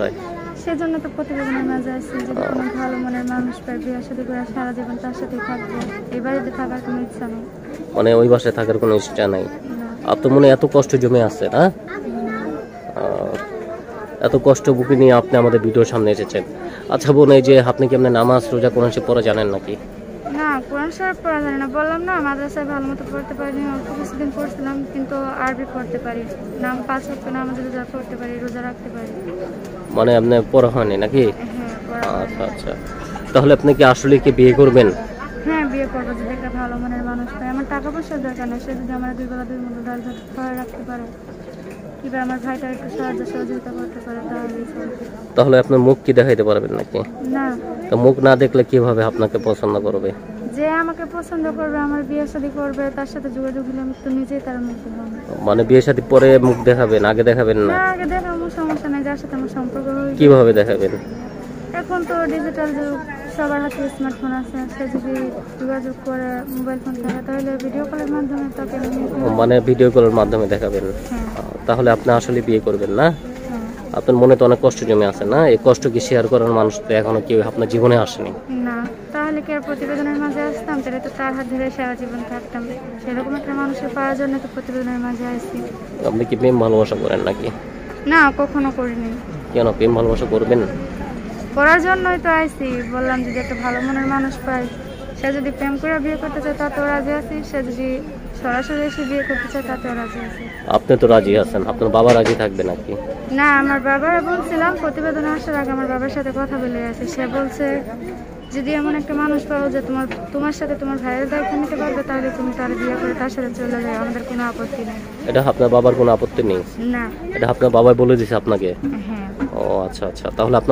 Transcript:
চায়। সেজন্য তো প্রতিবেদনের মাঝে আছে, যদি কোনো ভালো মনের মানুষ পায় বিয়ে শাদী করে সারা জীবন তার সাথেই থাকবে। এই বাড়িতে থাকার কোনো ইচ্ছা নেই। মানে ওই বাসায় থাকার কোনো ইচ্ছা নাই। না। আপনার মনে এত কষ্ট জমে আছে না? এত কষ্ট বুকে নিয়ে আপনি আমাদের ভিডিওর সামনে এসেছেন। আচ্ছা বোন, এই যে আপনি কি আপনার নামাজ রোজা কোরআন শরীফ পড়া জানেন নাকি? না, কোরআন শরীফ পড়া জানি না। বললাম না, মাদ্রাসায় ভালো মতো পড়তে পারিনি, অল্প কিছুদিন পড়ছিলাম, কিন্তু আরবি পড়তে পারি, নাম 5 ওয়াক্ত নামাজ রোজা পড়তে পারি, রোজা রাখতে পারি। মানে আপনি পড়া হয়নি নাকি? হ্যাঁ, পড়া আচ্ছা আচ্ছা, তাহলে আপনি কি আসলে কি বিয়ে করবেন? হ্যাঁ, বিয়ে করবো যদি একটা ভালো মনের মানুষ পায়। আমার টাকা পয়সার দরকার নেই, সে যদি আমার 2 বেলা 2 মুঠো ডাল ভাত খাওয়াই রাখতে পারে, কিংবা আমার ভাইটা একটু সাহায্য সহযোগিতা করতে পারে, তাহলেই চলবে। তাহলে আপনার মুখ কি দেখাইতে পারবেন নাকি? না। তো মুখ না দেখলে কিভাবে আপনাকে পছন্দ করবে? যে আমাকে পছন্দ করবে, আমার বিয়ে শাদী করবে, তার সাথে যোগাযোগ হলে আমি তো নিজেই তার মুখ দেখাবো। মানে বিয়ে শাদী পরে মুখ দেখাবেন, আগে দেখাবেন না? না, আগে দেখাবো, সমস্যা নেই, যার সাথে আমার সম্পর্ক হয়েছে। কিভাবে দেখাবেন? এখন তো ডিজিটাল যুগ, সবার হাতে স্মার্টফোন আছে, সে যদি যোগাযোগ করে মোবাইল ফোন থাকে, তাহলে ভিডিও কলের মাধ্যমে তাকে মানে ভিডিও কলের মাধ্যমে দেখাবেন? তাহলে আপনি আসলে বিয়ে করবেন না? আপনার মনে তো অনেক কষ্ট জমে আছে না? এই কষ্ট কি শেয়ার করার মানুষ তো এখনো কেউ আপনার জীবনে আসেনি। না, তাহলে কি আর প্রতিবেদনের মাঝে আসতাম? তাহলে তো তার হাত ধরে সারা জীবন থাকতাম। সেরকম একটা মানুষের পাওয়ার জন্য তো প্রতিবেদনের মাঝে আসছি। আপনি কি প্রেম ভালোবাসা করেন নাকি? না, কখনো করিনি। কেন প্রেম ভালোবাসা করবেন? করার জন্যই তো আইছি। বললাম যদি একটা ভালো মনের মানুষ পাই, সে যদি প্রেম করে বিয়ে করতে চায় তাতেও রাজি আছি, সে যদি সরাসরি এসে বিয়ে করতে চায় তাতেও রাজি আছি। আপনি তো রাজি আছেন, আপনার বাবা রাজি থাকবে নাকি? না, আমার বাবারা বলছিলাম, প্রতিবেদনে আসার আগে আমার বাবার সাথে কথা বলে আছে। সে বলছে যদি এমন একটা মানুষ পাও যে তোমার সাথে তোমার ভাইয়ের দায়িত্ব নিতে পারবে, তাহলে তুমি তার বিয়ে করে তার সাথে চলে যাও, আমাদের কোনো আপত্তি নেই। এটা আপনার বাবার কোনো আপত্তি নেই? না। এটা আপনার বাবাই বলে দিয়েছে আপনাকে? হ্যাঁ। ও আচ্ছা আচ্ছা, তাহলে আপনার